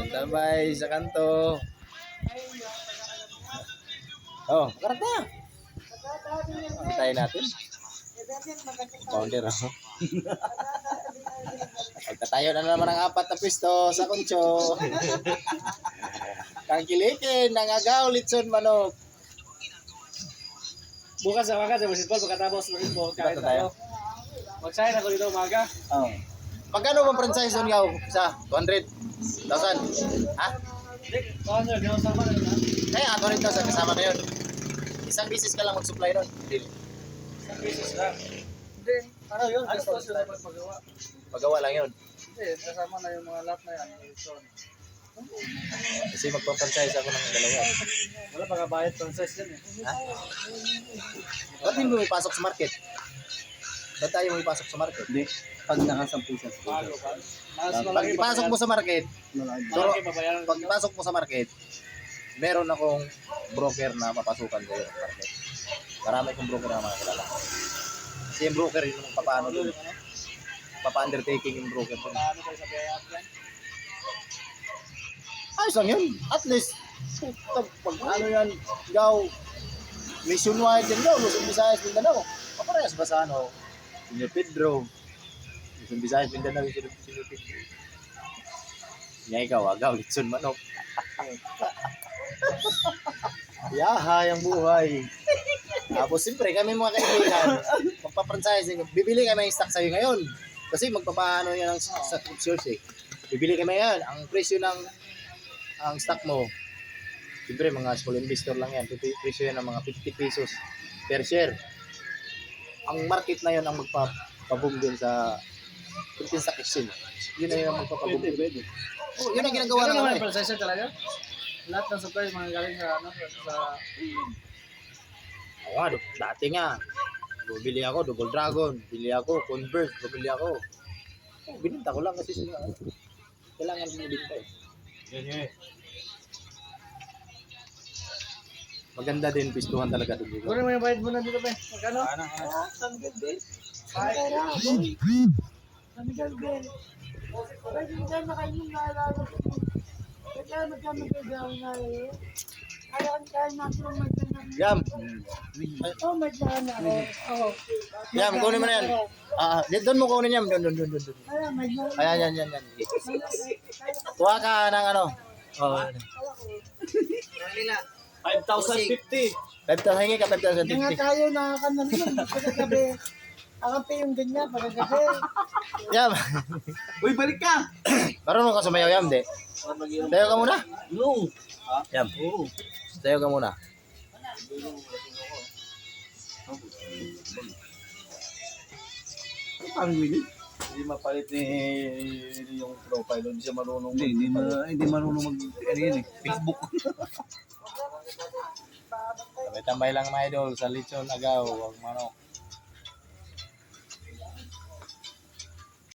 Tambay sa kanto. Oh, karat na. Antayin natin. Founder ako. Pagkatayo na naman ang apat na pisto sa kuncho. Kang kilikin, nangagaw, litson, manok. Bukas sa umaga, sa basketball, pagkatapos ng football, kain tayo. Mag-sign ako dito umaga. Oh. Magkano bang franchise doon yaw? Isa? 200,000? Ha? Hindi, di ako sama na lang. Kaya 200,000 kasama na yun. Isang business ka lang mag-supply nun. Isang beses lang. Hindi, ano yun? Ano pa sila magpagawa? Magawa lang yun. Hindi, kasama na yung mga lahat na yan. Kasi magpa-franchise ako ng dalawa. Wala pa kabayad franchise yan eh. Ha? Ba't hindi mo ipasok sa market? Ba't tayo mo ipasok sa market? Hindi. Pag nakasampu siya. Bago pa. Mas Pag malaki ipasok mo sa market, malaki pabayaran ko. pag ipasok mo sa market, meron akong broker na papasukan ko yung market. Marami kong broker na makakilala. Kasi yung broker yung papaano doon. Papa-undertaking yung broker doon. Paano kayo sa payout yan? Ayos lang yun. At least, pag ano yan, gaw, nationwide yan gaw, Luzon, Visayas, Mindanao. Paparehas ba sa ano? Senior Pedro. Luzon, Visayas, Mindanao, Senior Pedro. Nga ikaw, agaw, litson, manok. Yahay ang buhay. Tapos siyempre kami mga kaibigan, magpa-franchise, bibili kami ng stock sa'yo ngayon. Kasi magpapaano yan ang subscriptions eh. Bibili kami yan, ang presyo ng ang stock mo. Siyempre mga small investor lang yan, presyo yan ng mga 50 pesos per share. Ang market na yun ang magpapaboom din sa Philippine Stock Exchange. Yun na yun ang magpapaboom. Pwede. Oh, yun ang ginagawa Ano na naman naman yung franchise talaga? Lahat ng supply mga galing sa ano sa Dati nga, bumili ako, Double Dragon, bili ako, Converse, bumili ako. Oh, bininta ko lang kasi sila. Kailangan binibinta eh. Maganda din, pistuhan talaga doon. Kunin mo yung bayad mo na dito, be. Magkano? Sanggol din. Sanggol din. Pwede dyan na kayo naalala. Kaya magkamagagawa na yun. Ayaw kaya natin ang magkana. Yam! Oh, magkana ako. Oh. Yam, kunin mo na yan. Doon mo kunin yan. Doon. Kaya magkana. Ayan, yan. Kuha ka ng ano. Oh, 5,050. 5,000 hingi ka, Mga 5,050. tayo nakakanan naman. Pagkagabi. Akampi yung ganyan. Pagkagabi. Yam! Uy, balik ka! Marunong ka sumayaw, Yam, di? Tayo ka muna. No. Yam. Oo. Tayo ka muna. Parang minute. Hindi mapalit ni yung profile, hindi siya marunong. Hindi marunong mag ano yun eh. Facebook. Tambay-tambay lang mga idol sa lechon agaw, wag manok.